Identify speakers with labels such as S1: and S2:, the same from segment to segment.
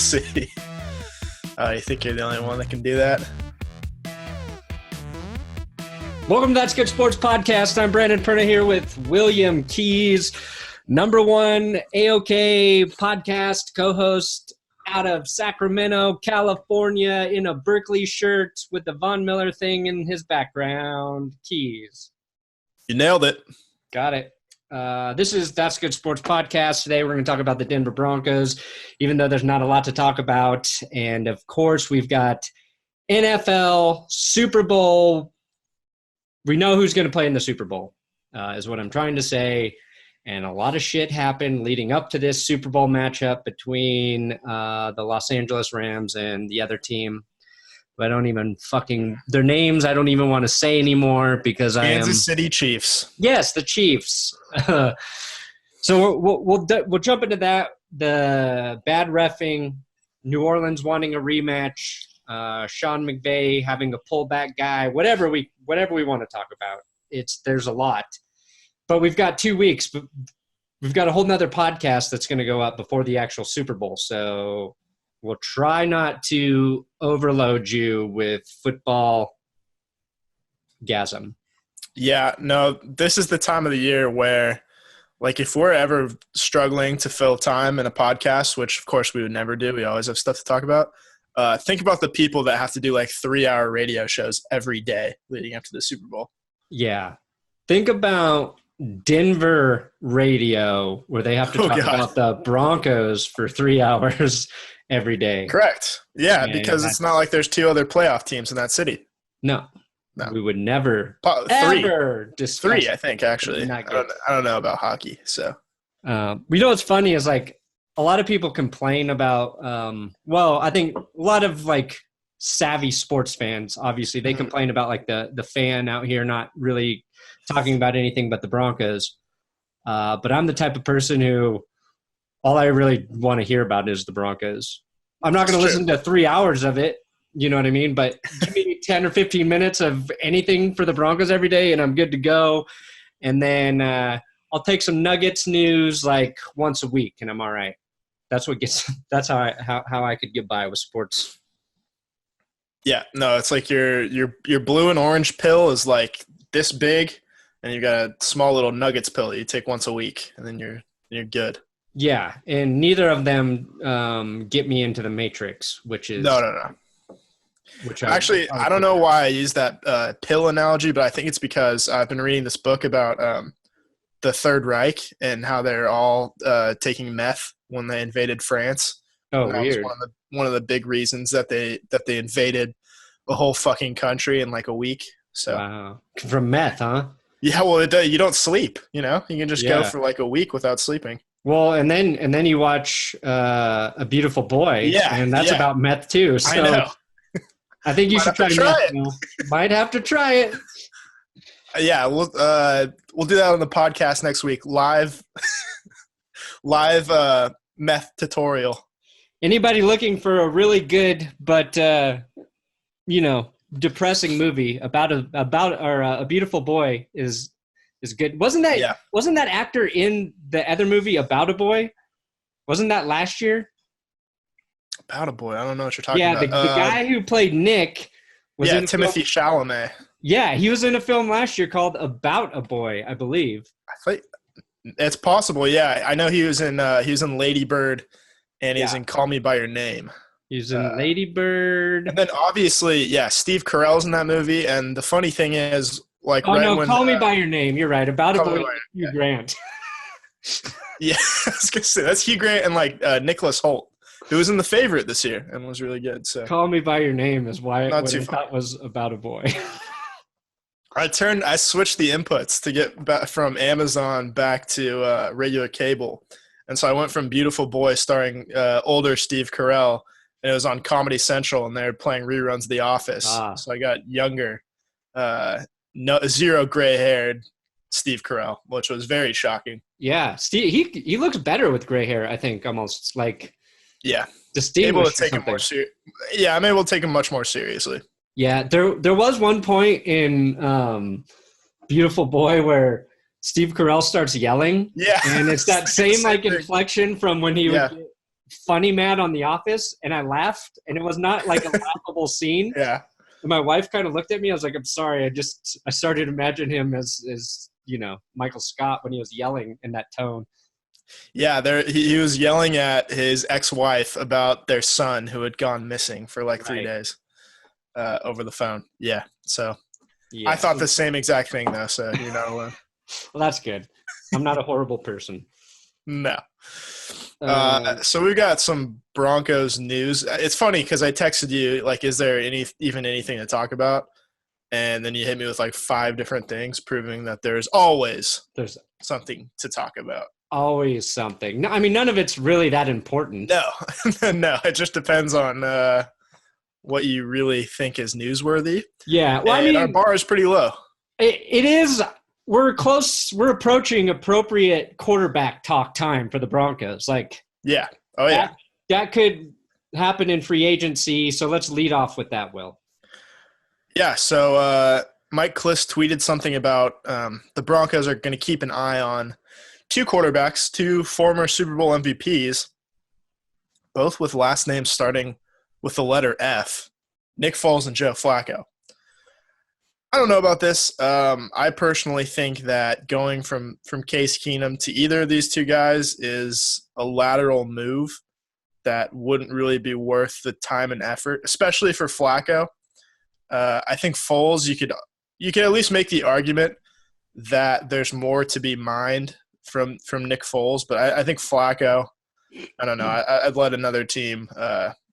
S1: see. You think you're the only one that can do that?
S2: Welcome to That's Good Sports Podcast. I'm Brandon Perna here with William Keys, number one AOK podcast co-host out of Sacramento, California, in a Berkeley shirt with the Von Miller thing in his background. Keys.
S1: You nailed it.
S2: Got it. This is That's Good Sports Podcast. Today we're going to talk about the Denver Broncos, even though there's not a lot to talk about. And, of course, we've got NFL, Super Bowl. We know who's going to play in the Super Bowl, is what I'm trying to say. And a lot of shit happened leading up to this Super Bowl matchup between the Los Angeles Rams and the other team. I don't even their names I don't even want to say anymore because
S1: Kansas City Chiefs.
S2: Yes, the Chiefs. So we'll jump into that. The bad reffing, New Orleans wanting a rematch, Sean McVay having a pullback guy, whatever we want to talk about. There's a lot. But we've got 2 weeks, but we've got a whole nother podcast that's going to go up before the actual Super Bowl. So we'll try not to overload you with football gasm.
S1: Yeah, no, this is the time of the year where, like, if we're ever struggling to fill time in a podcast, which, of course, we would never do. We always have stuff to talk about. Think about the people that have to do, like, 3-hour radio shows every day leading up to the Super Bowl.
S2: Yeah. Think about Denver radio where they have to talk about the Broncos for 3 hours every day.
S1: Correct. Yeah, because it's not like there's 2 other playoff teams in that city.
S2: No. We would never,
S1: ever
S2: discuss
S1: 3, I think, actually. I don't know about hockey. So,
S2: what's funny is, like, a lot of people complain about, I think a lot of, like, savvy sports fans, obviously, they complain about, like, the fan out here not really talking about anything but the Broncos. But I'm the type of person who all I really want to hear about is the Broncos. I'm not going to listen to 3 hours of it. You know what I mean? But give me 10 or 15 minutes of anything for the Broncos every day, and I'm good to go. And then I'll take some Nuggets news like once a week, and I'm all right. That's how I could get by with sports.
S1: Yeah, no, it's like your blue and orange pill is like this big, and you've got a small little Nuggets pill that you take once a week, and then you're good.
S2: Yeah, and neither of them get me into the Matrix, which is
S1: no. I don't know why I use that pill analogy, but I think it's because I've been reading this book about the Third Reich and how they're all taking meth when they invaded France.
S2: Oh,
S1: and that
S2: weird.
S1: was one of the big reasons that they invaded a whole fucking country in like a week. So
S2: wow. From meth, huh?
S1: Yeah, well, you don't sleep. You know, you can just go for like a week without sleeping.
S2: Well, and then you watch A Beautiful Boy, and that's about meth too. So
S1: I know.
S2: I think you should try meth. Might have to try it.
S1: Yeah, we'll do that on the podcast next week. Live meth tutorial. Anybody
S2: looking for a really good but depressing movie about A Beautiful Boy is good. Wasn't that actor in the other movie About a Boy? Wasn't that last year?
S1: About a Boy. I don't know what you're talking about.
S2: Yeah, the guy who played Nick was in
S1: Timothée Chalamet.
S2: Yeah, he was in a film last year called About a Boy, I believe.
S1: I think it's possible. Yeah, I know he was in Lady Bird, and he's in Call Me by Your Name.
S2: He's in Lady Bird.
S1: And then obviously, Steve Carell's in that movie. And the funny thing is, like,
S2: Call Me by Your Name. You're right. About a Boy, Hugh Grant.
S1: Yeah, I was gonna say that's Hugh Grant and like Nicholas Hoult, who was in The Favorite this year and was really good. So
S2: Call Me by Your Name is why I thought was About a Boy.
S1: I switched the inputs to get back from Amazon back to regular cable, and so I went from Beautiful Boy starring older Steve Carell, and it was on Comedy Central, and they were playing reruns of The Office. So I got younger, zero gray-haired Steve Carell, which was very shocking.
S2: Yeah, Steve, he looks better with gray hair, I think, almost like distinguished.
S1: I'm able to take him much more seriously.
S2: Yeah, there was one point in Beautiful Boy where Steve Carell starts yelling.
S1: Yeah.
S2: And it's that same like inflection from when he would get funny man on The Office, and I laughed, and it was not like a laughable scene.
S1: Yeah.
S2: And my wife kind of looked at me. I was like, I'm sorry. I started to imagine him as Michael Scott when he was yelling in that tone.
S1: Yeah, he was yelling at his ex-wife about their son who had gone missing for like 3 days over the phone. Yeah, so I thought the same exact thing, though, so you're not alone.
S2: Well, that's good. I'm not a horrible person.
S1: No. So we've got some Broncos news. It's funny because I texted you, like, is there even anything to talk about? And then you hit me with like 5 different things, proving that there's something to talk about.
S2: Always something. No, I mean, none of it's really that important.
S1: No, no. It just depends on what you really think is newsworthy.
S2: Yeah. Well, I mean,
S1: our bar is pretty low.
S2: It is. We're close. We're approaching appropriate quarterback talk time for the Broncos. Like,
S1: yeah. Oh, yeah.
S2: That could happen in free agency. So let's lead off with that, Will.
S1: Yeah. So Mike Kliss tweeted something about the Broncos are going to keep an eye on 2 quarterbacks, 2 former Super Bowl MVPs, both with last names starting with the letter F, Nick Foles and Joe Flacco. I don't know about this. I personally think that going from Case Keenum to either of these 2 guys is a lateral move that wouldn't really be worth the time and effort, especially for Flacco. I think Foles, you could at least make the argument that there's more to be mined from Nick Foles, but I think Flacco, I don't know. I'd let another team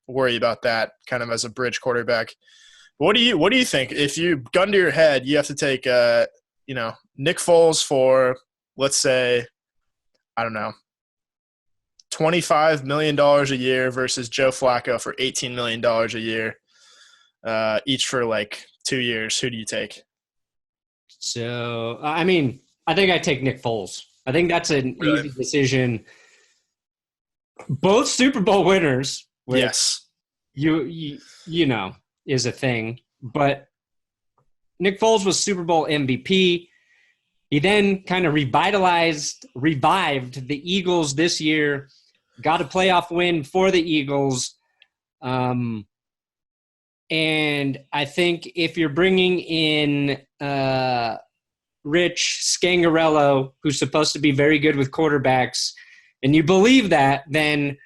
S1: worry about that kind of as a bridge quarterback. What do you think? If you gun to your head, you have to take Nick Foles for, let's say, I don't know, $25 million a year versus Joe Flacco for $18 million a year, each for like 2 years. Who do you take?
S2: So, I mean, I think I take Nick Foles. I think that's an easy decision. Both Super Bowl winners, which
S1: yes,
S2: you know is a thing. But Nick Foles was Super Bowl MVP. He then kind of revived the Eagles this year. Got a playoff win for the Eagles. And I think if you're bringing in Rich Scangarello, who's supposed to be very good with quarterbacks, and you believe that, then,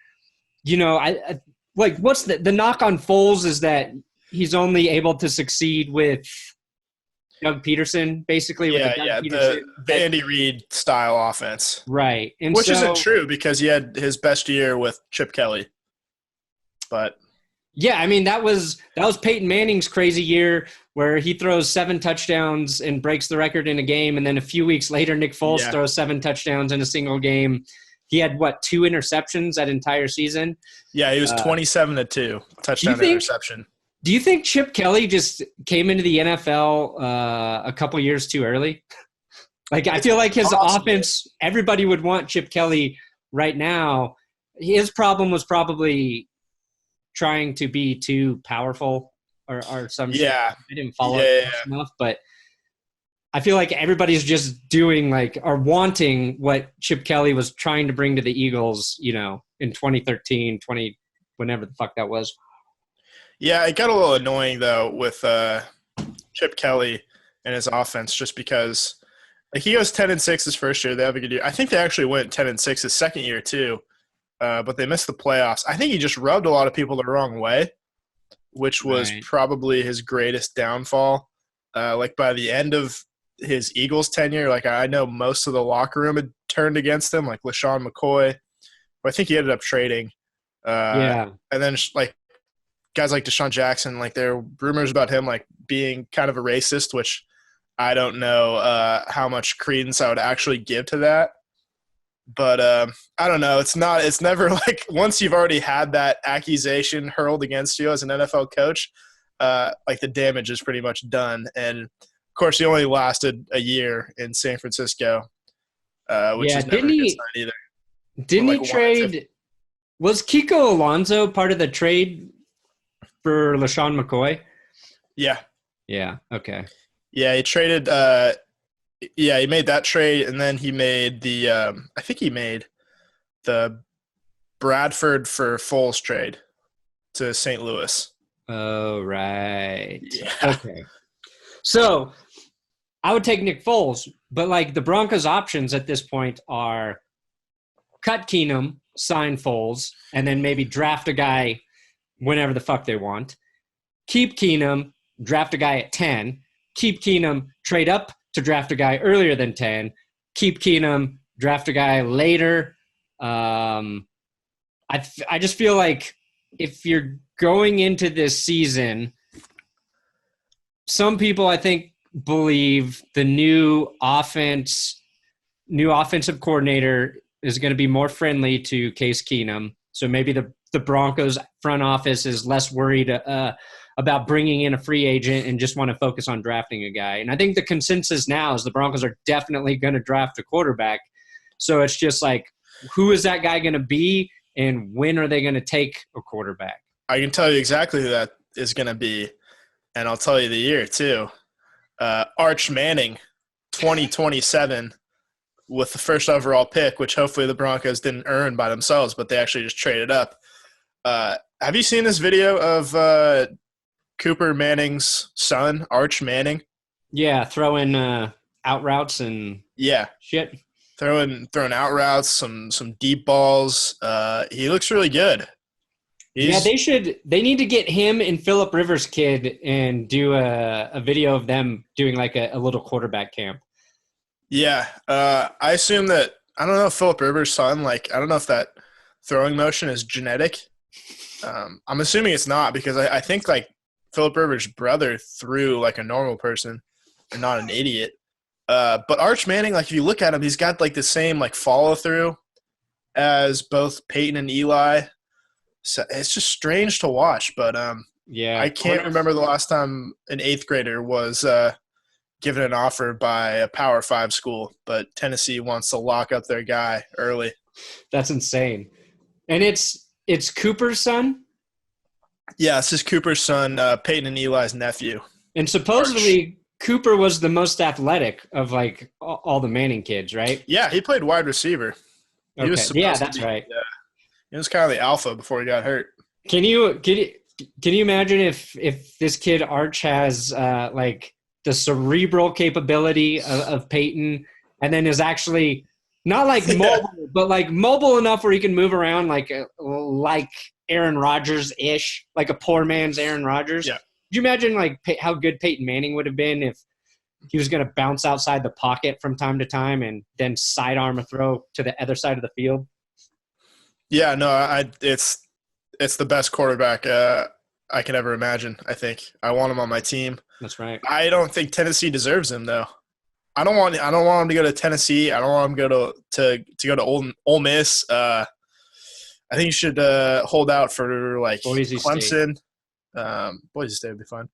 S2: I like what's the knock on Foles is that he's only able to succeed with Doug Peterson, basically.
S1: The Andy Reid style offense.
S2: Right. And
S1: which isn't true because he had his best year with Chip Kelly. But
S2: yeah, I mean, that was Peyton Manning's crazy year where he throws 7 touchdowns and breaks the record in a game. And then a few weeks later, Nick Foles throws 7 touchdowns in a single game. He had, 2 interceptions that entire season?
S1: Yeah, he was 27-2 touchdown interception.
S2: Do you think Chip Kelly just came into the NFL a couple years too early? I feel like his offense, everybody would want Chip Kelly right now. His problem was probably trying to be too powerful or some shit. I didn't follow it enough, but I feel like everybody's just doing or wanting what Chip Kelly was trying to bring to the Eagles, in 2013, whenever the fuck that was.
S1: Yeah, it got a little annoying, though, with Chip Kelly and his offense just because he goes 10-6 his first year. They have a good year. I think they actually went 10-6 his second year, too, but they missed the playoffs. I think he just rubbed a lot of people the wrong way, which was probably his greatest downfall. By the end of his Eagles tenure, I know most of the locker room had turned against him, like LaShawn McCoy, who I think he ended up trading. And then, guys like Deshaun Jackson, there are rumors about him being kind of a racist, which I don't know how much credence I would actually give to that. But I don't know. It's never once you've already had that accusation hurled against you as an NFL coach, the damage is pretty much done. And of course, he only lasted a year in San Francisco, which is never a good sign either.
S2: Didn't he trade? Was Kiko Alonso part of the trade for LaShawn McCoy?
S1: Yeah.
S2: Yeah. Okay.
S1: Yeah, he traded. He made that trade, and then he made the. I think he made the Bradford for Foles trade to St. Louis.
S2: Oh, right.
S1: Yeah.
S2: Okay. So I would take Nick Foles, but like the Broncos' options at this point are cut Keenum, sign Foles, and then maybe draft a guy whenever the fuck they want. Keep Keenum, draft a guy at 10. Keep Keenum, trade up to draft a guy earlier than 10. Keep Keenum, draft a guy later. I just feel like if you're going into this season, some people I think believe the new offensive coordinator is going to be more friendly to Case Keenum. So maybe the Broncos front office is less worried about bringing in a free agent and just want to focus on drafting a guy. And I think the consensus now is the Broncos are definitely going to draft a quarterback. So it's just like, who is that guy going to be and when are they going to take a quarterback?
S1: I can tell you exactly who that is going to be, and I'll tell you the year too. Arch Manning, 2027, with the first overall pick, which hopefully the Broncos didn't earn by themselves, but they actually just traded up. Have you seen this video of Cooper Manning's son, Arch Manning?
S2: Yeah, throwing out routes and shit.
S1: Throwing out routes, some deep balls. He looks really good.
S2: They need to get him and Phillip Rivers' kid and do a video of them doing like a little quarterback camp.
S1: Yeah. I assume that – I don't know if Phillip Rivers' son, I don't know if that throwing motion is genetic. I'm assuming it's not because I think Phillip Rivers' brother threw like a normal person and not an idiot. But Arch Manning, if you look at him, he's got the same follow through as both Peyton and Eli. So it's just strange to watch. But I can't remember the last time an 8th grader was given an offer by a Power 5 school. But Tennessee wants to lock up their guy early.
S2: That's insane. And it's Cooper's son?
S1: Yeah, this is Cooper's son, Peyton and Eli's nephew.
S2: And supposedly Cooper was the most athletic of all the Manning kids, right?
S1: Yeah, he played wide receiver.
S2: Okay. That's right.
S1: He was kind of the alpha before he got hurt.
S2: Can you imagine if this kid Arch has the cerebral capability of Peyton, and then is actually not mobile, but mobile enough where he can move around like Aaron Rodgers-ish, like a poor man's Aaron Rodgers?
S1: Yeah.
S2: Could you imagine how good Peyton Manning would have been if he was going to bounce outside the pocket from time to time and then sidearm a throw to the other side of the field?
S1: Yeah, no, it's the best quarterback I could ever imagine. I think I want him on my team.
S2: That's right.
S1: I don't think Tennessee deserves him though. I don't want him to go to Tennessee. I don't want him to go to Ole Miss. I think you should hold out for
S2: Boise
S1: Clemson.
S2: State.
S1: Boise State would be fine.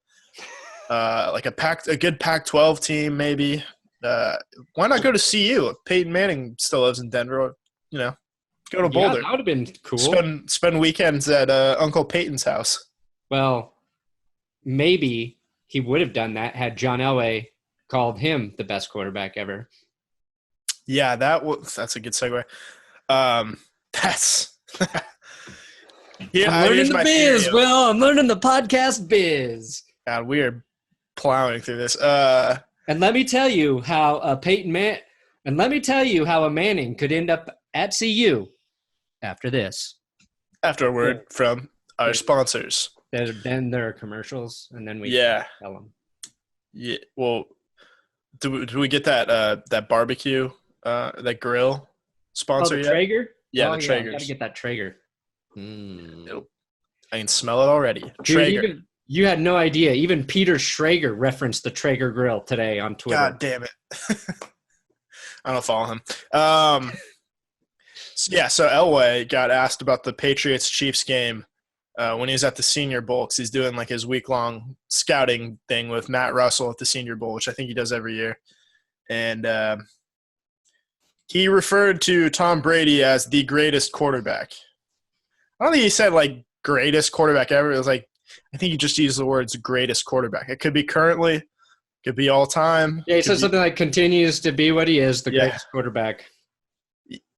S1: A good Pac-12 team maybe. Why not go to CU? Peyton Manning still lives in Denver. Go to Boulder.
S2: Yeah, that would have been cool.
S1: Spend weekends at Uncle Peyton's house.
S2: Well, maybe he would have done that had John Elway called him the best quarterback ever.
S1: Yeah, that's a good segue. That's
S2: yeah. I'm learning the biz. Well, I'm learning the podcast biz.
S1: God, we are plowing through this.
S2: And let me tell you how a Manning could end up at CU after this.
S1: After a word from our sponsors.
S2: Then there are commercials, and then we tell them.
S1: Yeah. Well, do we get that barbecue, that grill sponsor
S2: yet?
S1: Traeger? Yeah, the Traegers.
S2: Got to get that Traeger.
S1: I can smell it already.
S2: Dude,
S1: Traeger.
S2: You had no idea. Even Peter Schrager referenced the Traeger grill today on Twitter.
S1: God damn it. I don't follow him. So Elway got asked about the Patriots-Chiefs game when he was at the Senior Bowl because he's doing his week-long scouting thing with Matt Russell at the Senior Bowl, which I think he does every year. And he referred to Tom Brady as the greatest quarterback. I don't think he said, greatest quarterback ever. It was I think he just used the words greatest quarterback. It could be currently, could be all time.
S2: Yeah, he said something continues to be what he is, the greatest quarterback.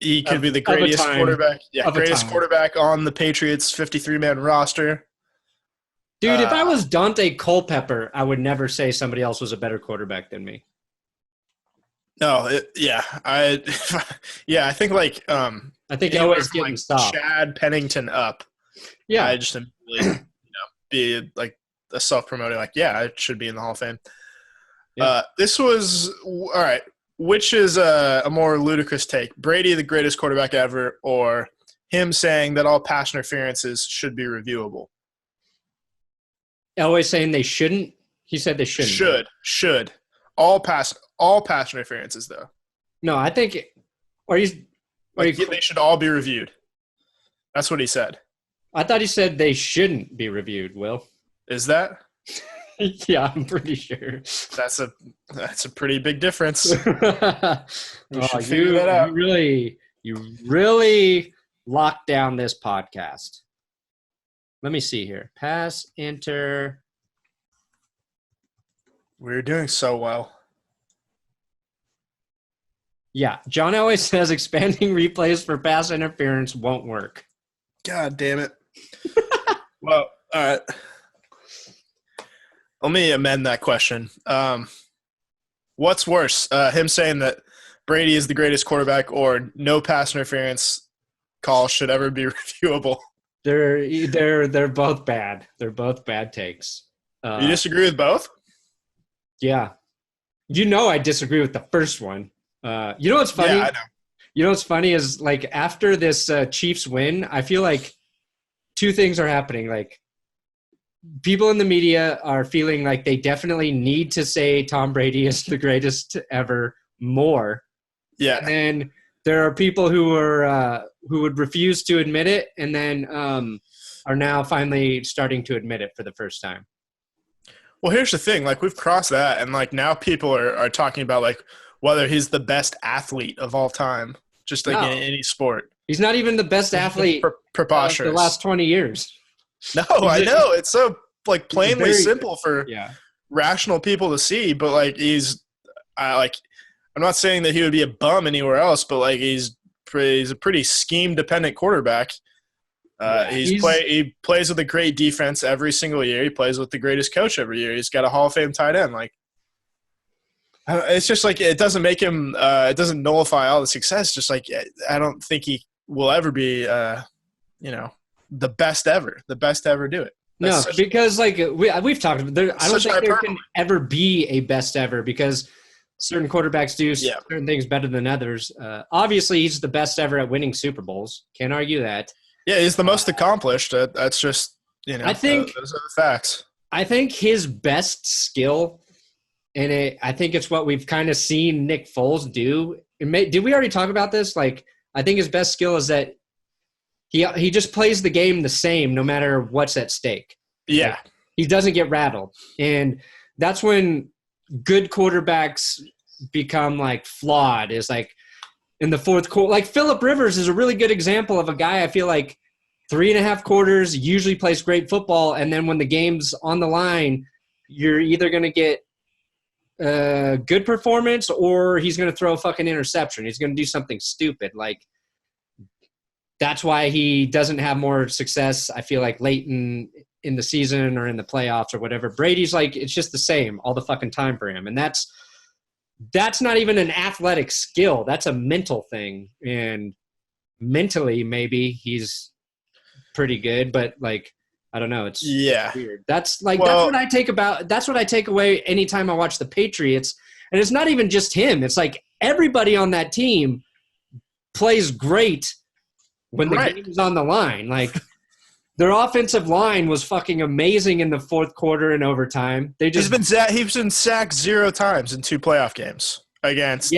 S1: He could be the
S2: Of a
S1: greatest
S2: time.
S1: quarterback. Yeah,
S2: Of a
S1: greatest
S2: time.
S1: quarterback on the Patriots 53-man roster.
S2: Dude, if I was Dante Culpepper, I would never say somebody else was a better quarterback than me.
S1: No, I think like
S2: I think
S1: anywhere
S2: Elway's
S1: from
S2: getting
S1: like
S2: stopped.
S1: Chad Pennington up.
S2: Yeah.
S1: I just immediately be like a self-promoting like, yeah, I should be in the Hall of Fame.
S2: Yeah.
S1: This was all right. Which is a more ludicrous take? Brady, the greatest quarterback ever, or him saying that all pass interferences should be reviewable?
S2: Elway saying they shouldn't. He said they shouldn't.
S1: Should. All pass interferences though.
S2: No, I think
S1: they should all be reviewed. That's what he said.
S2: I thought he said they shouldn't be reviewed, Will.
S1: Is that?
S2: Yeah, I'm pretty sure.
S1: That's a pretty big difference. We should
S2: you
S1: figure that out.
S2: You really locked down this podcast. Let me see here. Pass, enter.
S1: We're doing so well.
S2: Yeah, John Elway says expanding replays for pass interference won't work.
S1: God damn it. Well, all right. Let me amend that question. What's worse, him saying that Brady is the greatest quarterback or no pass interference call should ever be reviewable?
S2: They're both bad. They're both bad takes.
S1: You disagree with both?
S2: Yeah. I disagree with the first one. You know what's funny?
S1: Yeah, I know.
S2: You know what's funny is like after this Chiefs win, I feel like two things are happening. Like people in the media are feeling like they definitely need to say Tom Brady is the greatest ever more.
S1: Yeah.
S2: And then there are people who would refuse to admit it and then are now finally starting to admit it for the first time.
S1: Well, here's the thing. Like we've crossed that, and like now people are talking about like whether he's the best athlete of all time, just like in any sport.
S2: He's not even the best athlete
S1: preposterous.
S2: The last 20 years.
S1: No, I know. It's so like plainly simple for rational people to see, but like I'm not saying that he would be a bum anywhere else, but like he's a pretty scheme dependent quarterback. He plays with a great defense every single year. He plays with the greatest coach every year. He's got a Hall of Fame tight end. Like, it's just like it doesn't make him. It doesn't nullify all the success. Just like I don't think he will ever be. The best ever. The best to ever do it.
S2: Because like we've talked about there. I don't think there can ever be a best ever because certain quarterbacks do certain things better than others. Obviously, he's the best ever at winning Super Bowls. Can't argue that.
S1: Yeah, he's the most accomplished. That's just,
S2: I think
S1: those are the facts.
S2: I think his best skill, and I think it's what we've kind of seen Nick Foles do. Did we already talk about this? Like, I think his best skill is that he just plays the game the same no matter what's at stake.
S1: Yeah.
S2: Like, he doesn't get rattled. And that's when good quarterbacks become, like, flawed is, like, in the fourth quarter. Like, Phillip Rivers is a really good example of a guy I feel like 3.5 quarters usually plays great football, and then when the game's on the line, you're either going to get a good performance or he's going to throw a fucking interception. He's going to do something stupid. Like, that's why he doesn't have more success, I feel like, late in the season or in the playoffs or whatever. Brady's like, it's just the same all the fucking time for him. And that's not even an athletic skill. That's a mental thing. And mentally, maybe he's pretty good, but like, I don't know. It's weird. That's like, that's what I take away anytime I watch the Patriots. And it's not even just him. It's like everybody on that team plays great when the game is on the line. Like, their offensive line was fucking amazing in the fourth quarter and overtime. He's been
S1: sacked 0 times in 2 playoff games against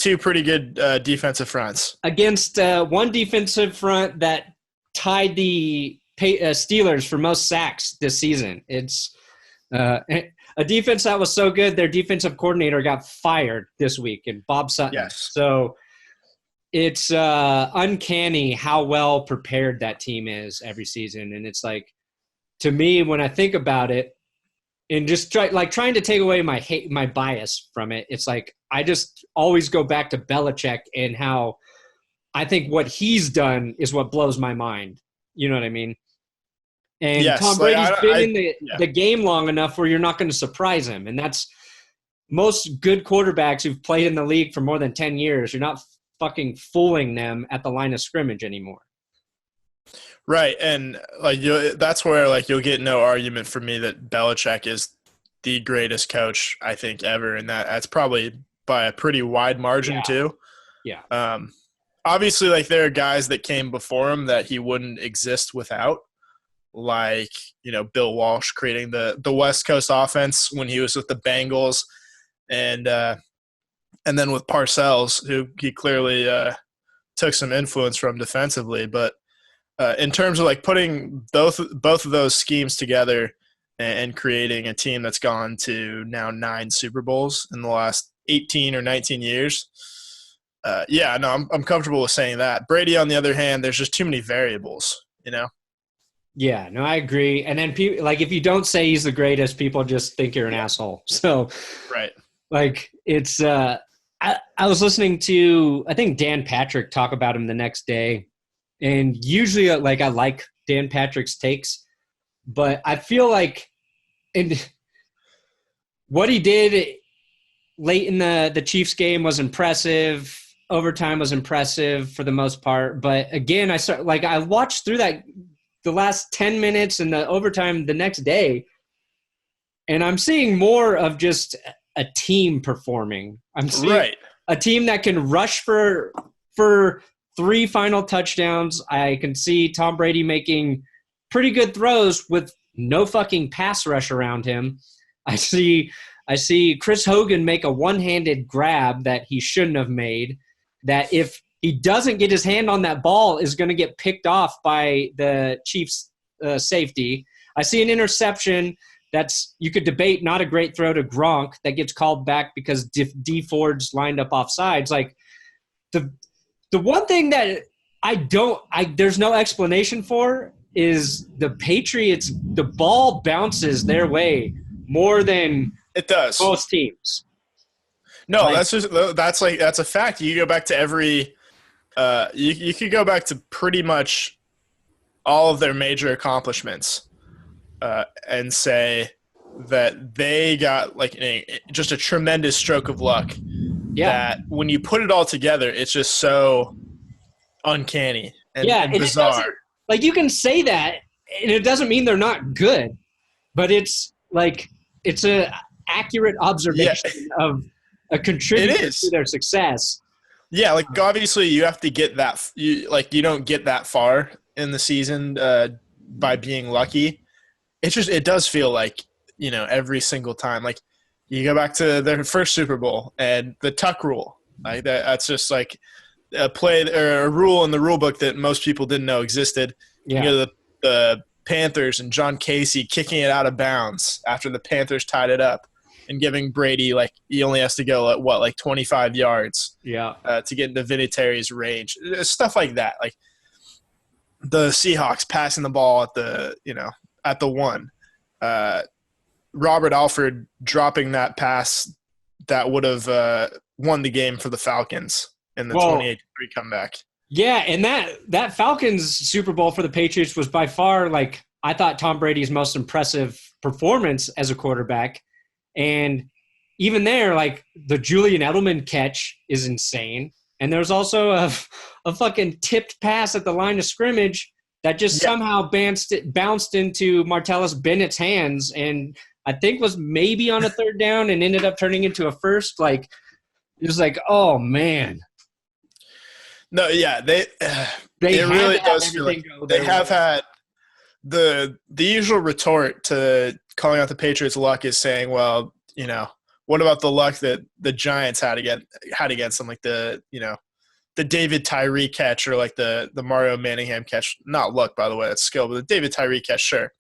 S1: two pretty good defensive fronts.
S2: Against one defensive front that tied the Steelers for most sacks this season. It's a defense that was so good, their defensive coordinator got fired this week, and Bob Sutton.
S1: Yes.
S2: So it's uncanny how well prepared that team is every season. And it's like, to me, when I think about it, and just trying to take away my bias from it. It's like I just always go back to Belichick and how I think what he's done is what blows my mind. You know what I mean? And
S1: Yes,
S2: Tom
S1: like,
S2: Brady's been in the game long enough where you're not going to surprise him. And that's most good quarterbacks who've played in the league for more than 10 years. You're not fucking fooling them at the line of scrimmage anymore.
S1: Right, and like that's where like you'll get no argument from me that Belichick is the greatest coach I think ever, and that's probably by a pretty wide margin too.
S2: Yeah.
S1: Obviously, like there are guys that came before him that he wouldn't exist without, like Bill Walsh creating the West Coast offense when he was with the Bengals, and then with Parcells, who he clearly took some influence from defensively, but. In terms of like putting both of those schemes together and creating a team that's gone to now 9 Super Bowls in the last 18 or 19 years, I'm comfortable with saying that. Brady, on the other hand, there's just too many variables,
S2: Yeah, no, I agree. And then people like if you don't say he's the greatest, people just think you're an asshole. So,
S1: right,
S2: like it's I was listening to I think Dan Patrick talk about him the next day. And usually, like, I like Dan Patrick's takes, but I feel like what he did late in the Chiefs game was impressive. Overtime was impressive for the most part. But again, I watched through the last 10 minutes and the overtime the next day, and I'm seeing more of just a team performing. I'm seeing a team that can rush for 3 final touchdowns. I can see Tom Brady making pretty good throws with no fucking pass rush around him. I see Chris Hogan make a one-handed grab that he shouldn't have made, that if he doesn't get his hand on that ball is going to get picked off by the Chiefs safety. I see an interception that's, you could debate, not a great throw to Gronk that gets called back because D Ford's lined up off sides. Like the one thing that there's no explanation for is the Patriots, the ball bounces their way more than
S1: it does
S2: most teams.
S1: No, that's a fact. You go back to every you could go back to pretty much all of their major accomplishments and say that they got just a tremendous stroke of luck. Yeah. That when you put it all together, it's just so uncanny and bizarre.
S2: Like, you can say that, and it doesn't mean they're not good, but it's a accurate observation of a contributor to their success.
S1: Yeah, like obviously you have to get that. You don't get that far in the season by being lucky. It does feel like every single time. Like you go back to their first Super Bowl and the tuck rule. Like that's just like a play or a rule in the rule book that most people didn't know existed.
S2: Yeah.
S1: The Panthers and John Casey kicking it out of bounds after the Panthers tied it up and giving Brady he only has to go at 25 yards to get into Vinatieri's range. Stuff like that. Like the Seahawks passing the ball at the 1. Robert Alford dropping that pass that would have won the game for the Falcons in the 28-3 comeback.
S2: Yeah, and that Falcons Super Bowl for the Patriots was by far, I thought, Tom Brady's most impressive performance as a quarterback. And even there, the Julian Edelman catch is insane. And there's also a fucking tipped pass at the line of scrimmage that just somehow bounced into Martellus Bennett's hands, and I think was maybe on a third down and ended up turning into a first. It was oh, man.
S1: No, yeah, they it really does feel like they have had the usual retort to calling out the Patriots' luck is saying, well, what about the luck that the Giants had against them, the David Tyree catch or the Mario Manningham catch? Not luck, by the way, that's skill, but the David Tyree catch, sure.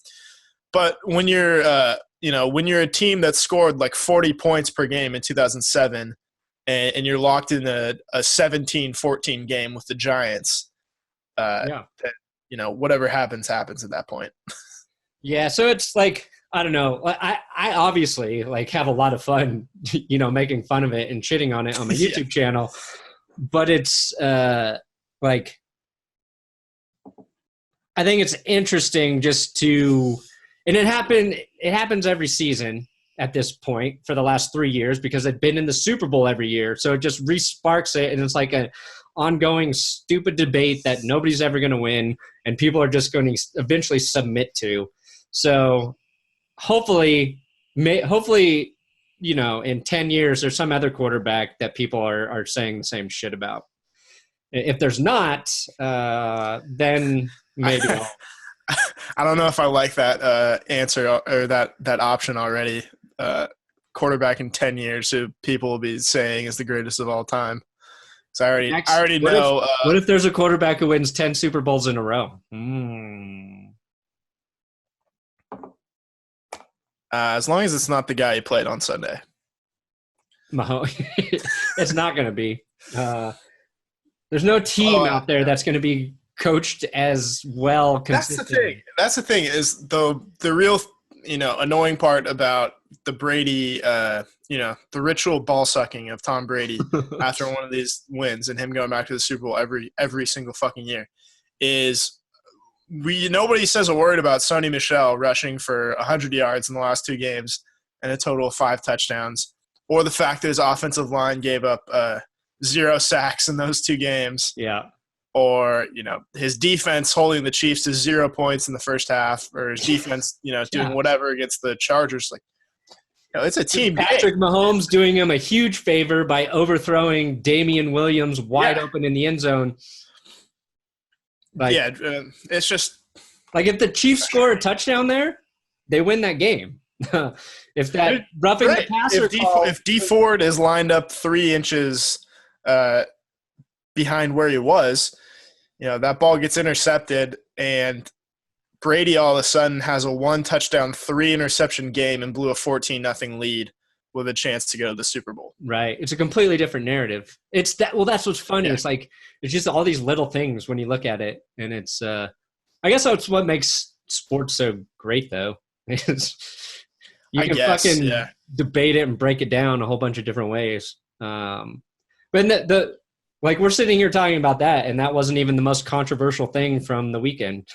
S1: But when you're when you're a team that scored 40 points per game in 2007 and you're locked in a 17-14 game with the Giants, that, whatever happens at that point.
S2: Yeah, so it's I don't know. I obviously like have a lot of fun, making fun of it and shitting on it on my YouTube channel. But it's like, I think it's interesting just to, and it happens every season at this point for the last 3 years because they've been in the Super Bowl every year. So it just re-sparks it. And it's like an ongoing stupid debate that nobody's ever going to win and people are just going to eventually submit to. So hopefully, in 10 years, there's some other quarterback that people are saying the same shit about. If there's not, then maybe
S1: I don't know if I like that answer or that option already. Quarterback in 10 years who people will be saying is the greatest of all time. So I already know.
S2: What if there's a quarterback who wins 10 Super Bowls in a row?
S1: As long as it's not the guy he played on Sunday.
S2: It's not going to be. There's no team out there that's going to be coached as well.
S1: That's the thing. That's the thing is the real, annoying part about the Brady, the ritual ball sucking of Tom Brady after one of these wins and him going back to the Super Bowl every single fucking year is nobody says a word about Sony Michel rushing for 100 yards in the last 2 games and a total of 5 touchdowns, or the fact that his offensive line gave up 0 sacks in those 2 games.
S2: Yeah.
S1: Or, his defense holding the Chiefs to 0 points in the first half, or his defense, doing whatever against the Chargers. Like, it's a team game.
S2: Patrick Mahomes doing him a huge favor by overthrowing Damian Williams wide open in the end zone.
S1: It's just
S2: like if the Chiefs score a touchdown there, they win that game. If that roughing the passer
S1: if D Ford is lined up 3 inches behind where he was, that ball gets intercepted and Brady all of a sudden has a 1 touchdown, 3 interception game and blew a 14-0 lead with a chance to go to the Super Bowl.
S2: Right. It's a completely different narrative. It's that. Well, that's what's funny. Yeah. It's like, it's just all these little things when you look at it. And it's, I guess that's what makes sports so great though. You can fucking debate it and break it down a whole bunch of different ways. But like we're sitting here talking about that, and that wasn't even the most controversial thing from the weekend.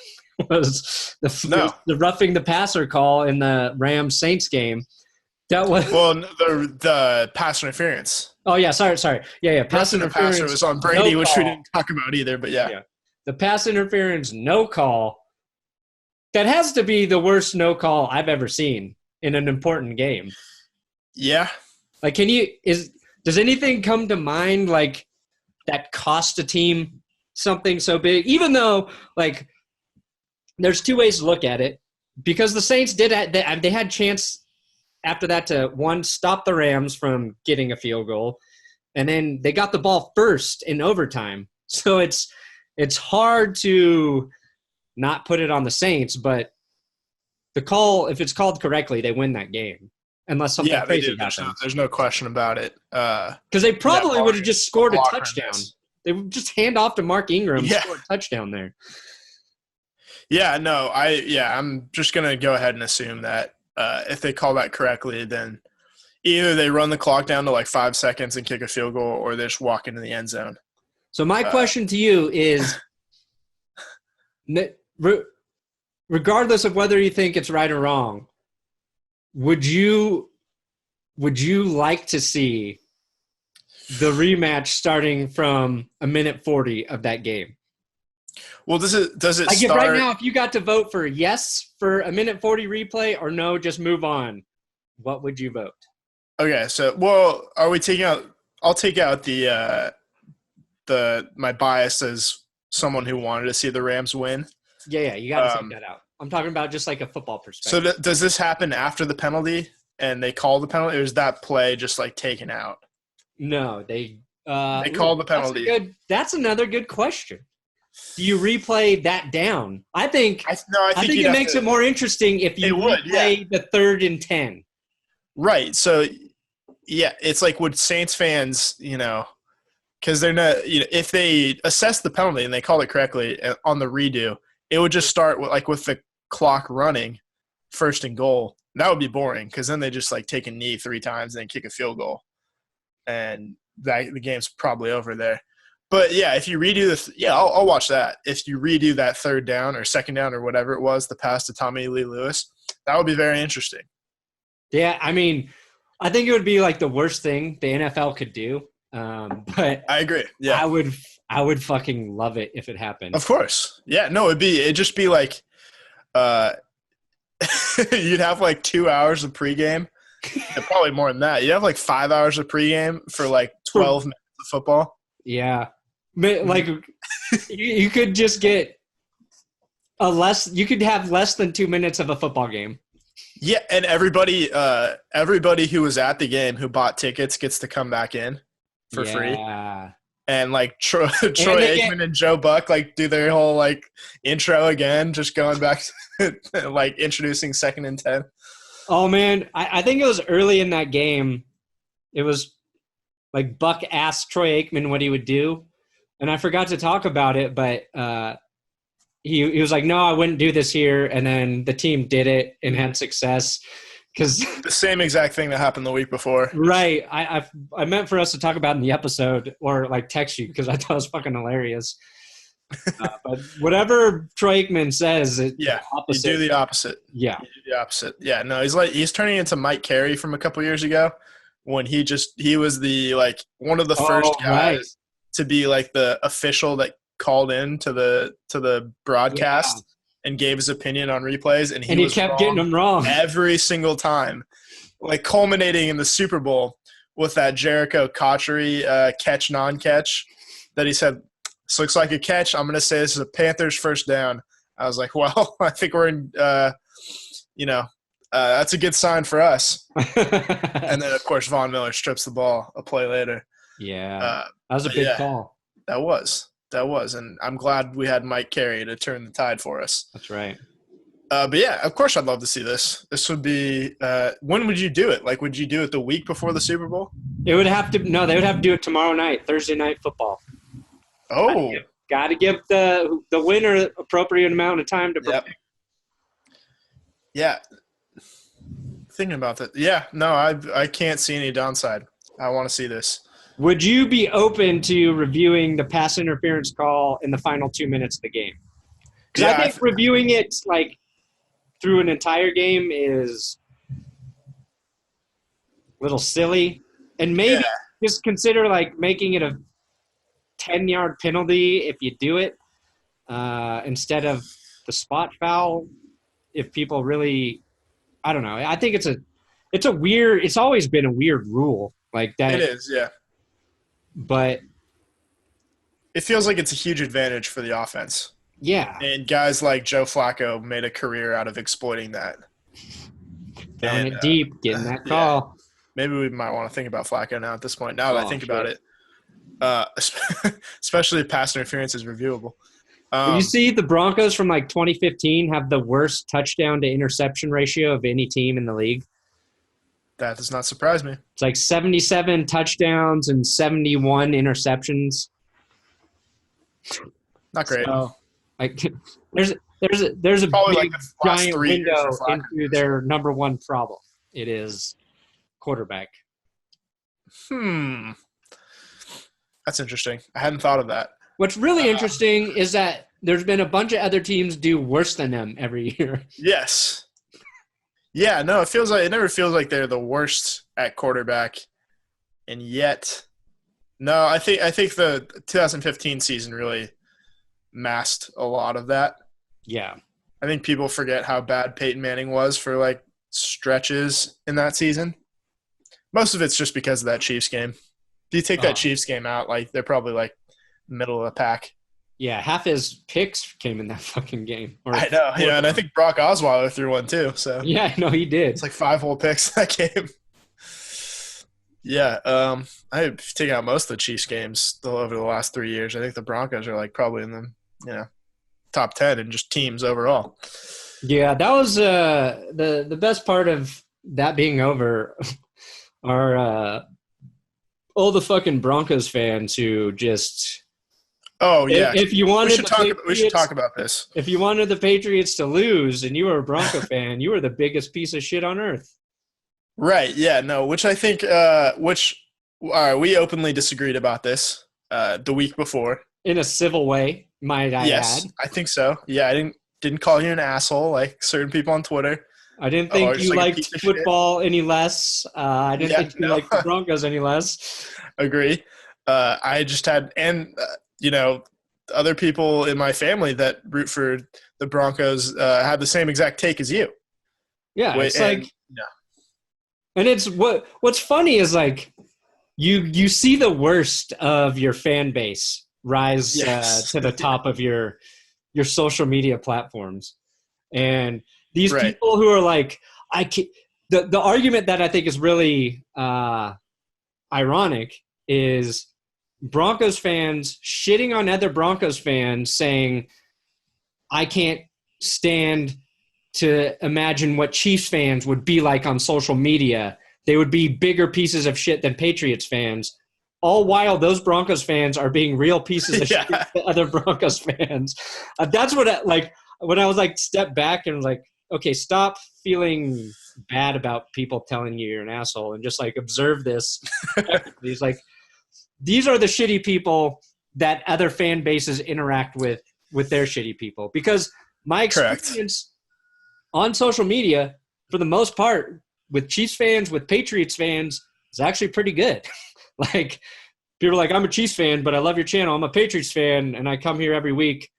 S2: Was the roughing the passer call in the Rams Saints game. That was
S1: the pass interference.
S2: Oh yeah, sorry. Yeah. Pass interference.
S1: The passer was on Brady, which we didn't talk about either. But yeah,
S2: the pass interference no call. That has to be the worst no call I've ever seen in an important game.
S1: Yeah.
S2: Like, does anything come to mind like that cost a team something so big? Even though like there's 2 ways to look at it, because the Saints they had chance after that to, one, stop the Rams from getting a field goal, and then they got the ball first in overtime. So it's hard to not put it on the Saints, but the call, if it's called correctly, they win that game. Unless something crazy happens.
S1: There's no question about it.
S2: Because they probably would have just scored a touchdown. They would just hand off to Mark Ingram and score a touchdown there.
S1: Yeah, no, I'm just going to go ahead and assume that if they call that correctly, then either they run the clock down to like 5 seconds and kick a field goal, or they just walk into the end zone.
S2: So my question to you is, regardless of whether you think it's right or wrong, would you like to see the rematch starting from a minute 40 of that game?
S1: Well, does it
S2: like
S1: start
S2: right now? If you got to vote for yes for a minute 40 replay or no, just move on, what would you vote?
S1: Okay, so are we taking out? I'll take out my bias as someone who wanted to see the Rams win.
S2: Yeah, you got to take that out. I'm talking about just like a football perspective.
S1: So does this happen after the penalty and they call the penalty, or is that play just like taken out?
S2: No, they
S1: call the penalty.
S2: That's another good question. Do you replay that down? I think it makes it more interesting if you replay the 3rd and 10.
S1: Right. So, yeah, it's like would Saints fans, because they're not, if they assess the penalty and they call it correctly on the redo, it would just start with the clock running, 1st and goal. That would be boring because then they just like take a knee 3 times and then kick a field goal, and the game's probably over there. But yeah, if you redo I'll watch that. If you redo that 3rd down or 2nd down or whatever it was, the pass to Tommylee Lewis, that would be very interesting.
S2: Yeah, I mean, I think it would be like the worst thing the NFL could do. But
S1: I agree. Yeah,
S2: I would fucking love it if it happened.
S1: of course. Yeah, no, it'd just be like, you'd have like 2 hours of pregame, and probably more than that. You have like 5 hours of pregame for like 12 minutes of football.
S2: Yeah, but like you could just get you could have less than 2 minutes of a football game.
S1: Yeah, and everybody who was at the game who bought tickets gets to come back in for free. And like Troy Aikman and Joe Buck like do their whole like intro again, just going back to, like introducing 2nd and 10.
S2: Oh man, I think it was early in that game. It was like Buck asked Troy Aikman what he would do, and I forgot to talk about it, but he was like, "No, I wouldn't do this here," and then the team did it and had success. Because
S1: the same exact thing that happened the week before.
S2: Right. I meant for us to talk about in the episode or like text you because I thought it was fucking hilarious. But whatever Troy Aikman says, you
S1: do the opposite.
S2: Yeah.
S1: You do the opposite. Yeah. No, he's turning into Mike Carey from a couple years ago when he was the like one of the first guys to be like the official that called in to the broadcast. Yeah. And gave his opinion on replays, and he
S2: kept getting them wrong
S1: every single time, like culminating in the Super Bowl with that Jericho Cotchery catch non-catch that he said, "This looks like a catch. I'm going to say this is a Panthers first down." I was like, "Well, I think we're in, that's a good sign for us." And then, of course, Von Miller strips the ball a play later.
S2: Yeah, that was a big call.
S1: That was, and I'm glad we had Mike Carey to turn the tide for us.
S2: That's right.
S1: But yeah, of course I'd love to see this. This would be when would you do it? Like, would you do it the week before the Super Bowl?
S2: They would have to do it tomorrow night, Thursday night football.
S1: Oh.
S2: Got to give the winner appropriate amount of time to prepare.
S1: Yep. Yeah. Thinking about that. Yeah, no, I can't see any downside. I want to see this.
S2: Would you be open to reviewing the pass interference call in the final 2 minutes of the game? Because I think reviewing it like through an entire game is a little silly, and maybe just consider like making it a 10-yard penalty if you do it instead of the spot foul. If people really, I don't know. I think it's always been a weird rule like that.
S1: It is, yeah.
S2: But
S1: it feels like it's a huge advantage for the offense.
S2: Yeah.
S1: And guys like Joe Flacco made a career out of exploiting that.
S2: Throwing it deep, getting that call.
S1: Yeah. Maybe we might want to think about Flacco now at this point. Now that I think about it, especially if pass interference is reviewable.
S2: You see the Broncos from like 2015 have the worst touchdown to interception ratio of any team in the league.
S1: That does not surprise me.
S2: It's like 77 touchdowns and 71 interceptions.
S1: Not great.
S2: So, like, there's a
S1: probably
S2: big,
S1: like
S2: giant window into their number one problem. It is quarterback.
S1: That's interesting. I hadn't thought of that.
S2: What's really interesting is that there's been a bunch of other teams do worse than them every year.
S1: Yes. Yeah, no, it never feels like they're the worst at quarterback. And yet, no, I think the 2015 season really masked a lot of that.
S2: Yeah.
S1: I think people forget how bad Peyton Manning was for like stretches in that season. Most of it's just because of that Chiefs game. If you take that Chiefs game out, like they're probably like middle of the pack.
S2: Yeah, half his picks came in that fucking game.
S1: I know, yeah, and I think Brock Osweiler threw one too. So
S2: yeah, no, he did.
S1: It's like 5 whole picks that game. Yeah, I take out most of the Chiefs games over the last 3 years. I think the Broncos are like probably in the top 10 in just teams overall.
S2: Yeah, that was the best part of that being over. Are all the fucking Broncos fans who just
S1: Oh yeah,
S2: If you wanted
S1: we should talk about this.
S2: If you wanted the Patriots to lose and you were a Bronco fan, you were the biggest piece of shit on earth.
S1: Right. Yeah. No. Which I think. We openly disagreed about this the week before.
S2: In a civil way, might I
S1: yes,
S2: add.
S1: I think so. Yeah, I didn't call you an asshole like certain people on Twitter.
S2: I didn't think you liked football any less. I didn't think you liked the Broncos any less.
S1: Agree. I just had other people in my family that root for the Broncos had the same exact take as you.
S2: Yeah, and it's what's funny is like you see the worst of your fan base rise to the top of your social media platforms, and these people who are like, the argument that I think is really ironic is Broncos fans shitting on other Broncos fans saying, I can't stand to imagine what Chiefs fans would be like on social media. They would be bigger pieces of shit than Patriots fans. All while those Broncos fans are being real pieces of shit to other Broncos fans. That's what when I was like, step back and was like, okay, stop feeling bad about people telling you you're an asshole and just like observe this. He's like, these are the shitty people that other fan bases interact with their shitty people. Because my experience on social media, for the most part, with Chiefs fans, with Patriots fans, is actually pretty good. Like, people are like, I'm a Chiefs fan, but I love your channel. I'm a Patriots fan, and I come here every week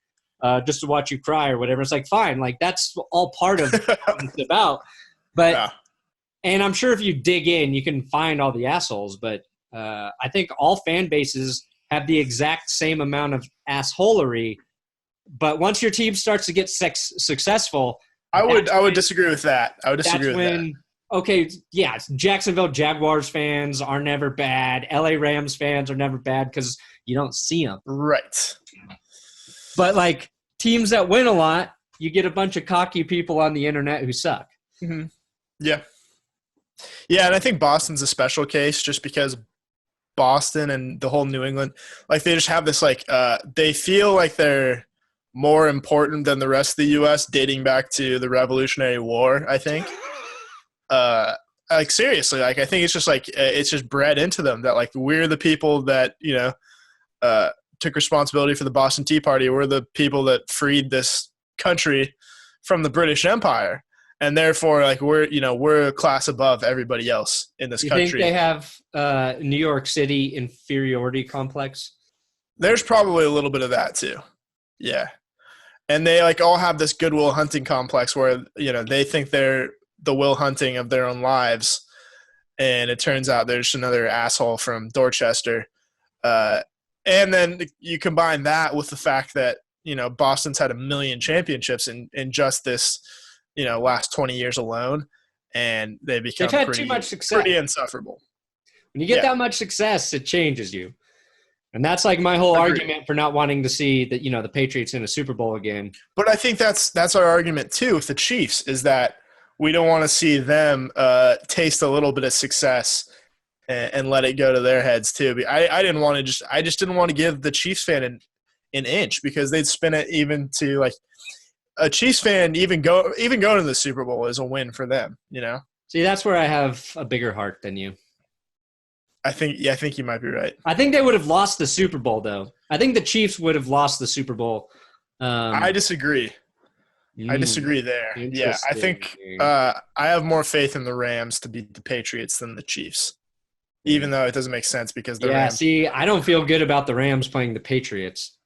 S2: just to watch you cry or whatever. It's like, fine. Like, that's all part of what it's about. But and I'm sure if you dig in, you can find all the assholes. But I think all fan bases have the exact same amount of assholery. But once your team starts to get successful,
S1: I would disagree with that. I would disagree with that.
S2: Okay, yeah, Jacksonville Jaguars fans are never bad. LA Rams fans are never bad because you don't see them.
S1: Right.
S2: But, like, teams that win a lot, you get a bunch of cocky people on the internet who suck.
S1: Mm-hmm. Yeah. Yeah, and I think Boston's a special case just because Boston and the whole New England, like, they just have this, like, they feel like they're more important than the rest of the U.S. dating back to the Revolutionary War, I think. Like, seriously, like, I think it's just like it's just bred into them that, like, we're the people that took responsibility for the Boston Tea Party. We're the people that freed this country from the British Empire, and therefore, like, we're a class above everybody else in this country.
S2: You think they have New York City inferiority complex?
S1: There's probably a little bit of that too. Yeah, and they like all have this Goodwill Hunting complex where they think they're the Will Hunting of their own lives, and it turns out there's another asshole from Dorchester. And then you combine that with the fact that Boston's had 1 million championships in just this last 20 years alone, and they've had
S2: too much success.
S1: Pretty insufferable.
S2: When you get that much success, it changes you, and that's like my whole argument for not wanting to see that the Patriots in a Super Bowl again.
S1: But I think that's our argument too with the Chiefs, is that we don't want to see them taste a little bit of success and let it go to their heads too. I just didn't want to give the Chiefs fan an inch, because they'd spin it even to like a Chiefs fan even going to the Super Bowl is a win for them.
S2: See, that's where I have a bigger heart than you.
S1: I think you might be right.
S2: I think they would have lost the Super Bowl though. I think the Chiefs would have lost the Super Bowl.
S1: I disagree. I disagree there. Yeah, I think I have more faith in the Rams to beat the Patriots than the Chiefs, even though it doesn't make sense because the Rams.
S2: See, I don't feel good about the Rams playing the Patriots.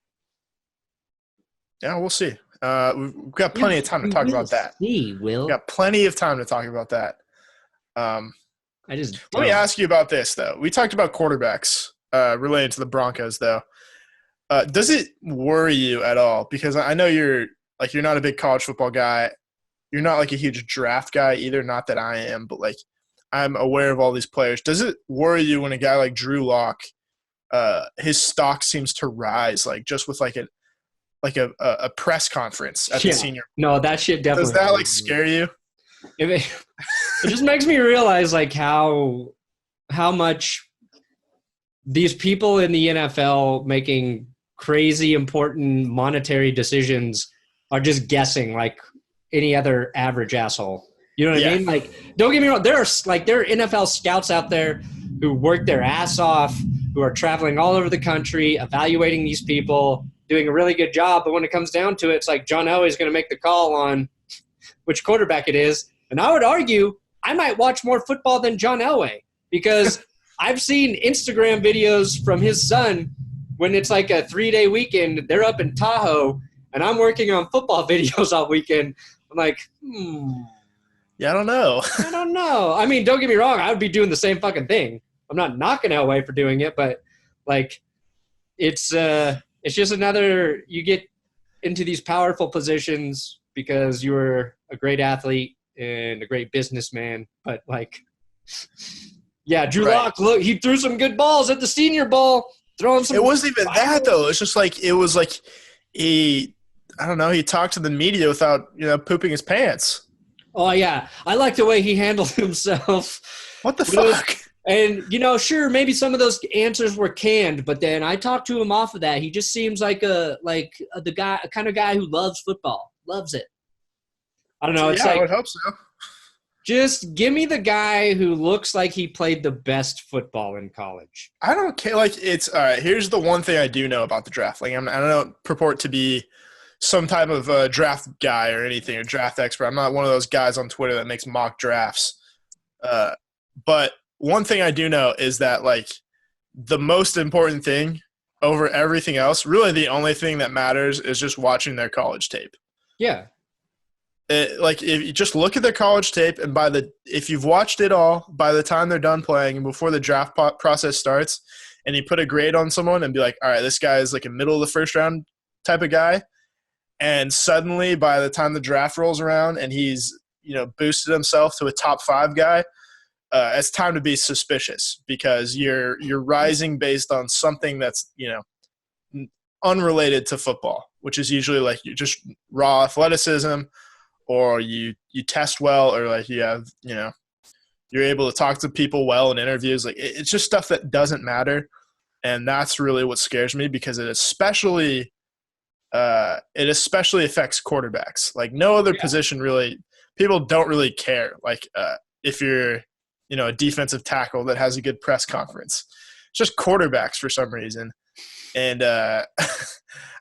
S1: Yeah, we'll see. We've got plenty of time to talk about that.
S2: We've
S1: got plenty of time to talk about that.
S2: Let
S1: me ask you about this, though. We talked about quarterbacks related to the Broncos, though. Does it worry you at all? Because I know you're not a big college football guy. You're not like a huge draft guy either. Not that I am, but like I'm aware of all these players. Does it worry you when a guy like Drew Lock, his stock seems to rise, like just with like a press conference at the senior?
S2: No, that shit definitely.
S1: Does that like scare you?
S2: It just makes me realize like how much these people in the NFL making crazy important monetary decisions are just guessing like any other average asshole. You know what I mean? Like, don't get me wrong. There are NFL scouts out there who work their ass off, who are traveling all over the country, evaluating these people, doing a really good job. But when it comes down to it, it's like John Elway is going to make the call on which quarterback it is. And I would argue I might watch more football than John Elway because I've seen Instagram videos from his son when it's like a 3-day weekend. They're up in Tahoe, and I'm working on football videos all weekend. I'm like,
S1: Yeah, I don't know.
S2: I don't know. I mean, don't get me wrong. I would be doing the same fucking thing. I'm not knocking Elway for doing it, but like, it's just another. You get into these powerful positions because you were a great athlete and a great businessman. But like, yeah, Drew Lock. Look, he threw some good balls at the Senior Bowl. Throwing some.
S1: It wasn't even that though. It's just like he talked to the media without pooping his pants.
S2: Oh yeah, I like the way he handled himself.
S1: What the fuck?
S2: And, sure, maybe some of those answers were canned, but then I talked to him off of that. He just seems like the kind of guy who loves football, loves it. I don't know. It's
S1: I would hope so.
S2: Just give me the guy who looks like he played the best football in college.
S1: I don't care. Like, it's all right. Here's the one thing I do know about the draft. Like, I don't purport to be some type of draft guy or anything, or draft expert. I'm not one of those guys on Twitter that makes mock drafts. But one thing I do know is that, like, the most important thing over everything else, really the only thing that matters is just watching their college tape.
S2: Yeah.
S1: If you just look at their college tape, and if you've watched it all, by the time they're done playing and before the draft process starts, and you put a grade on someone and be like, all right, this guy is like a middle of the first round type of guy, and suddenly by the time the draft rolls around and he's boosted himself to a top 5 guy, it's time to be suspicious because you're rising based on something that's unrelated to football, which is usually like you just raw athleticism, or you test well, or like you have you're able to talk to people well in interviews. Like, it's just stuff that doesn't matter, and that's really what scares me because it especially affects quarterbacks. Like, no other position really, people don't really care. Like, if you're a defensive tackle that has a good press conference. It's just quarterbacks for some reason. And I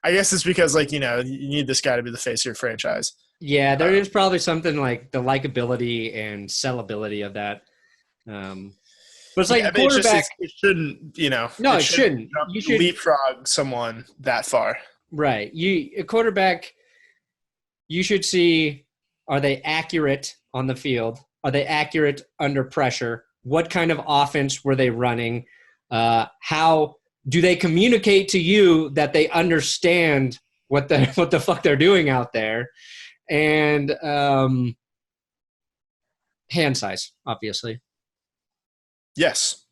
S1: guess it's because, like, you need this guy to be the face of your franchise.
S2: Yeah, there is probably something like the likability and sellability of that. But it's like a quarterback.
S1: It shouldn't,
S2: No, it shouldn't.
S1: You should leapfrog someone that far.
S2: Right. A quarterback, you should see, are they accurate on the field? Are they accurate under pressure? What kind of offense were they running? How do they communicate to you that they understand what the fuck they're doing out there? And hand size, obviously.
S1: Yes.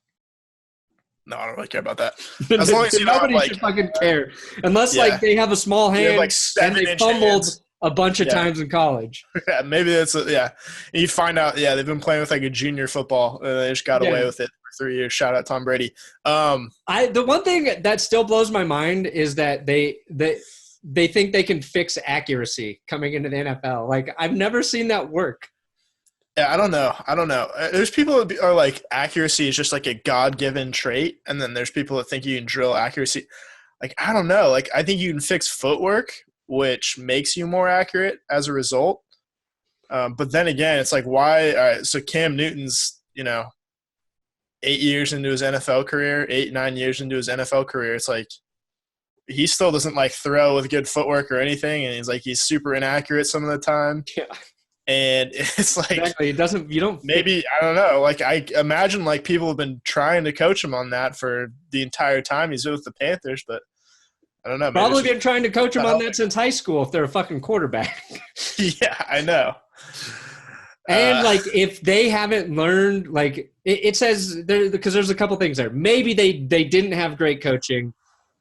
S1: No, I don't really care about that. As long as you
S2: nobody
S1: don't
S2: should fucking care, unless like they have a small hand
S1: like
S2: and they fumbled
S1: hands
S2: a bunch of times in college.
S1: Yeah, maybe that's and you find out. Yeah, they've been playing with like a junior football, and they just got away with it for 3 years. Shout out Tom Brady.
S2: The one thing that still blows my mind is that they think they can fix accuracy coming into the NFL. Like, I've never seen that work.
S1: Yeah, I don't know. There's people that are like, accuracy is just like a God-given trait, and then there's people that think you can drill accuracy. Like, I don't know. Like, I think you can fix footwork, which makes you more accurate as a result. But then again, it's like, why? All right, so Cam Newton's, 8 years into his NFL career, 9 years into his NFL career, it's like he still doesn't like throw with good footwork or anything, and he's super inaccurate some of the time.
S2: Yeah.
S1: And it's like,
S2: exactly.
S1: Maybe, I don't know. Like, I imagine like people have been trying to coach him on that for the entire time he's with the Panthers, but I don't know.
S2: Probably been trying to coach him on that since high school if they're a fucking quarterback.
S1: Yeah, I know.
S2: And like, if they haven't learned, like it says there, because there's a couple things there. Maybe they didn't have great coaching,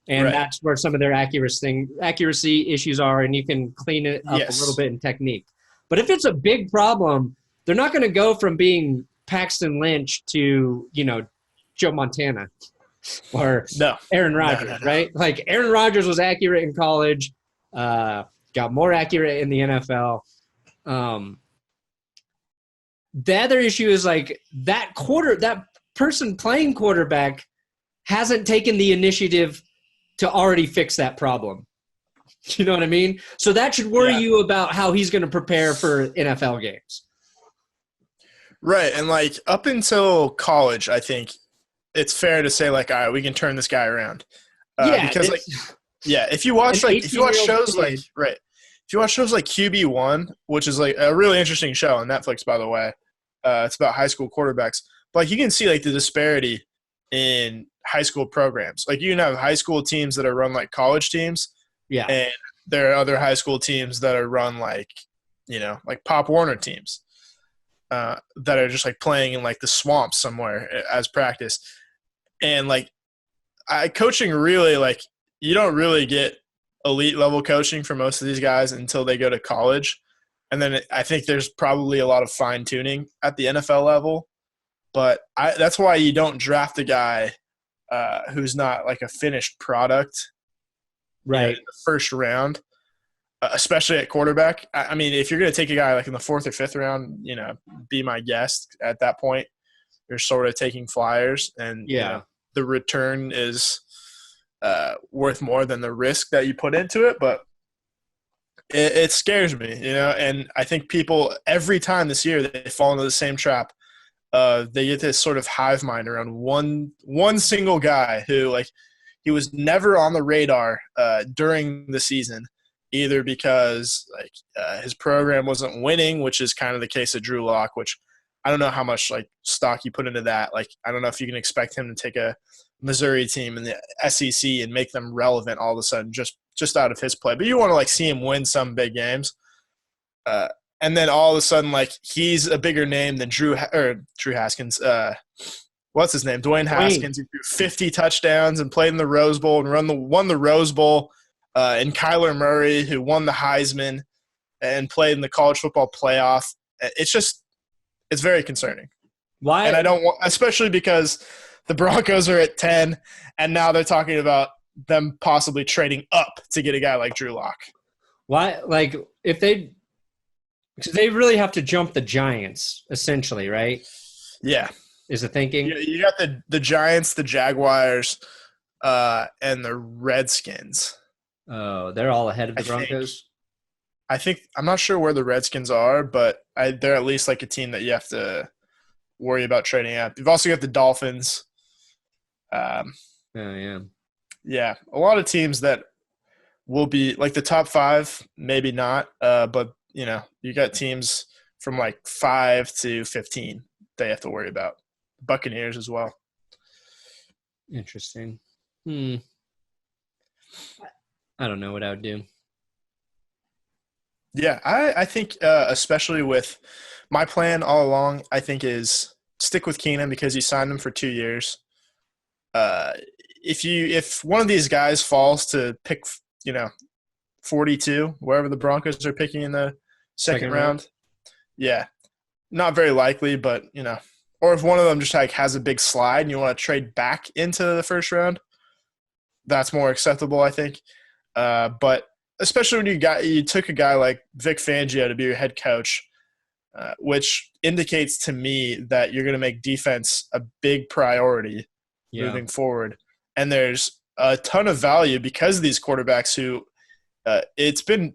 S2: and that's where some of their accuracy issues are, and you can clean it up a little bit in technique. But if it's a big problem, they're not going to go from being Paxton Lynch to, Joe Montana. or
S1: No.
S2: Aaron Rodgers,
S1: No.
S2: right? Like Aaron Rodgers was accurate in college, got more accurate in the NFL. The other issue is like that person playing quarterback hasn't taken the initiative to already fix that problem. You know what I mean? So that should worry you about how he's going to prepare for NFL games.
S1: Right. And like up until college, I think it's fair to say like, all right, we can turn this guy around. Because like, if you watch shows like, right. If you watch shows like QB1, which is like a really interesting show on Netflix, by the way, it's about high school quarterbacks. But like you can see like the disparity in high school programs. Like you can have high school teams that are run like college teams.
S2: Yeah.
S1: And there are other high school teams that are run like, like Pop Warner teams that are just like playing in like the swamps somewhere as practice. And like coaching really like you don't really get elite level coaching for most of these guys until they go to college. And then I think there's probably a lot of fine tuning at the NFL level. But that's why you don't draft a guy who's not like a finished product
S2: right
S1: in the first round, especially at quarterback. I mean, if you're going to take a guy like in the 4th or 5th round, be my guest at that point. You're sort of taking flyers, and the return is worth more than the risk that you put into it. But it scares me, and I think people every time this year they fall into the same trap. They get this sort of hive mind around one single guy who like he was never on the radar during the season, either because like his program wasn't winning, which is kind of the case of Drew Lock, which I don't know how much like stock you put into that. Like I don't know if you can expect him to take a Missouri team in the SEC and make them relevant all of a sudden just out of his play. But you want to like see him win some big games. And then all of a sudden, like he's a bigger name than Drew Haskins. What's his name? Dwayne Haskins. He threw 50 touchdowns and played in the Rose Bowl and won the Rose Bowl. And Kyler Murray, who won the Heisman and played in the college football playoff. It's very concerning.
S2: Why?
S1: And I don't want, especially because the Broncos are at 10, and now they're talking about them possibly trading up to get a guy like Drew Lock.
S2: Why? Like if they really have to jump the Giants, essentially, right?
S1: Yeah.
S2: Is the thinking?
S1: You got the Giants, the Jaguars, and the Redskins.
S2: Oh, they're all ahead of the Broncos?
S1: I think I'm not sure where the Redskins are, but they're at least like a team that you have to worry about trading up. You've also got the Dolphins.
S2: Oh, yeah.
S1: Yeah, a lot of teams that will be like the top 5, maybe not, but you got teams from like 5 to 15 they have to worry about. Buccaneers as well.
S2: Interesting. I don't know what I would do.
S1: Yeah, I think especially with my plan all along, I think is stick with Keenum because you signed him for 2 years. If one of these guys falls to pick, 42, wherever the Broncos are picking in the second round, yeah, not very likely, but or if one of them just like has a big slide and you want to trade back into the first round, that's more acceptable, I think. But especially when you took a guy like Vic Fangio to be your head coach, which indicates to me that you're going to make defense a big priority moving forward. And there's a ton of value because of these quarterbacks who it's been,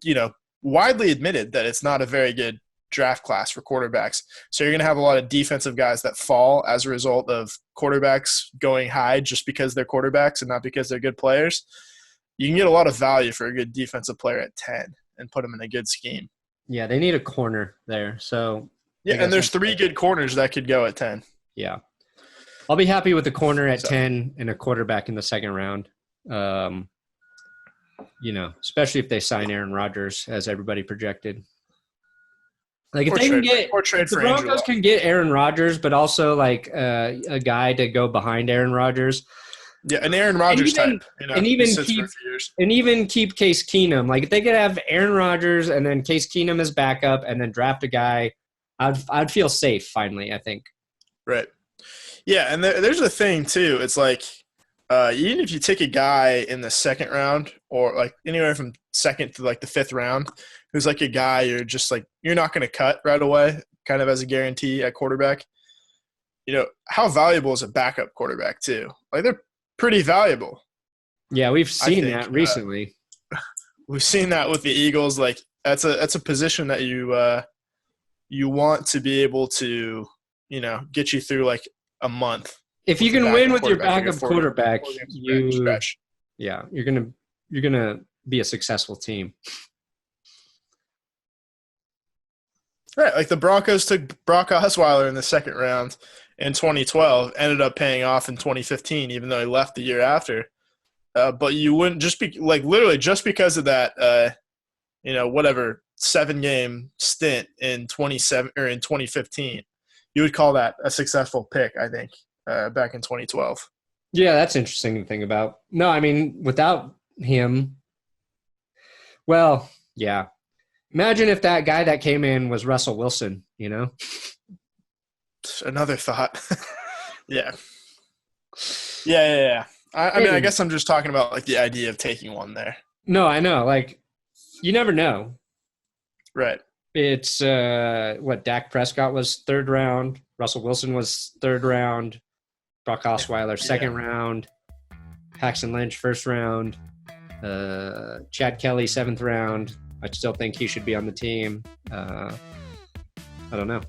S1: widely admitted that it's not a very good draft class for quarterbacks. So you're going to have a lot of defensive guys that fall as a result of quarterbacks going high just because they're quarterbacks and not because they're good players. You can get a lot of value for a good defensive player at 10 and put them in a good scheme.
S2: Yeah, they need a corner there. So
S1: yeah, and there's 3 good corners that could go at 10.
S2: Yeah. I'll be happy with a corner at 10 and a quarterback in the second round. Especially if they sign Aaron Rodgers as everybody projected. Like if the Broncos can get Aaron Rodgers, but also like a guy to go behind Aaron Rodgers.
S1: Yeah, an Aaron Rodgers type.
S2: And even keep Case Keenum. Like if they could have Aaron Rodgers and then Case Keenum as backup and then draft a guy, I'd feel safe finally, I think.
S1: Right. Yeah, and there's a thing too. It's like Even if you take a guy in the second round or like anywhere from second to like the fifth round, who's like a guy you're not going to cut right away, kind of as a guarantee at quarterback. How valuable is a backup quarterback too? Like they're pretty valuable.
S2: Yeah, we've seen that recently.
S1: We've seen that with the Eagles. Like that's a position that you want to be able to get you through like a month.
S2: If you can win with your backup quarterback, you're gonna be a successful team.
S1: Right, like the Broncos took Brock Osweiler in the second round in 2012, ended up paying off in 2015, even though he left the year after. But you wouldn't just be like literally just because of that, 7-game stint in 2015, you would call that a successful pick, I think, back in 2012.
S2: Yeah, that's interesting to think about. No, I mean, without him, well, yeah. Imagine if that guy that came in was Russell Wilson,
S1: Another thought. Yeah. Yeah. I mean, I guess I'm just talking about like the idea of taking one there.
S2: No, I know. Like, you never know.
S1: Right.
S2: It's Dak Prescott was third round. Russell Wilson was third round. Brock Osweiler second round. Paxton Lynch first round. Chad Kelly seventh round. I still think he should be on the team. I don't know.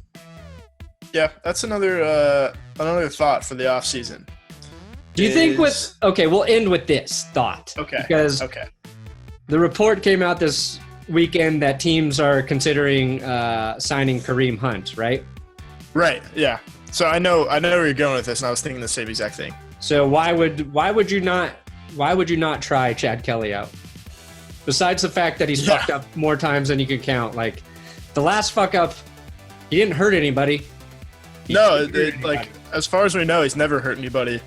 S2: Yeah,
S1: that's another thought for the offseason.
S2: Do you think we'll end with this thought.
S1: Okay.
S2: Because the report came out this weekend that teams are considering signing Kareem Hunt, right?
S1: Right, yeah. So I know where you're going with this, and I was thinking the same exact thing.
S2: So why would you not try Chad Kelly out? Besides the fact that he's fucked up more times than you can count. Like, the last fuck up, he didn't hurt anybody.
S1: Like, as far as we know, he's never hurt anybody.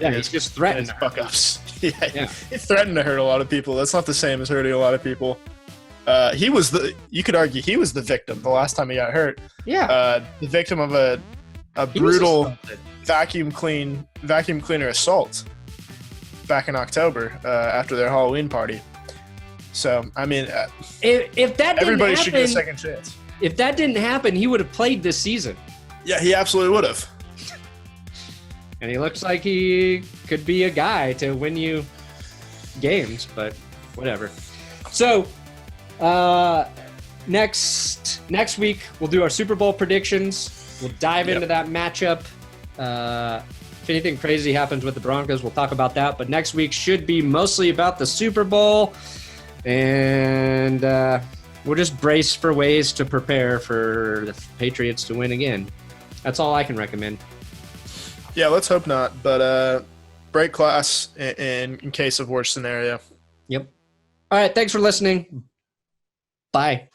S2: He's just threatened to
S1: fuck ups. He threatened to hurt a lot of people. That's not the same as hurting a lot of people. You could argue he was the victim the last time he got hurt.
S2: Yeah.
S1: The victim of a brutal vacuum cleaner assault back in October after their Halloween party. So, I mean,
S2: if that
S1: everybody should get a second chance.
S2: If that didn't happen, he would have played this season.
S1: Yeah, he absolutely would have.
S2: And he looks like he could be a guy to win you games, but whatever. So, next week, we'll do our Super Bowl predictions. We'll dive into that matchup. If anything crazy happens with the Broncos, we'll talk about that. But next week should be mostly about the Super Bowl. And we'll just brace for ways to prepare for the Patriots to win again. That's all I can recommend.
S1: Yeah, let's hope not. But break class in case of worst scenario.
S2: Yep. All right, thanks for listening. Bye.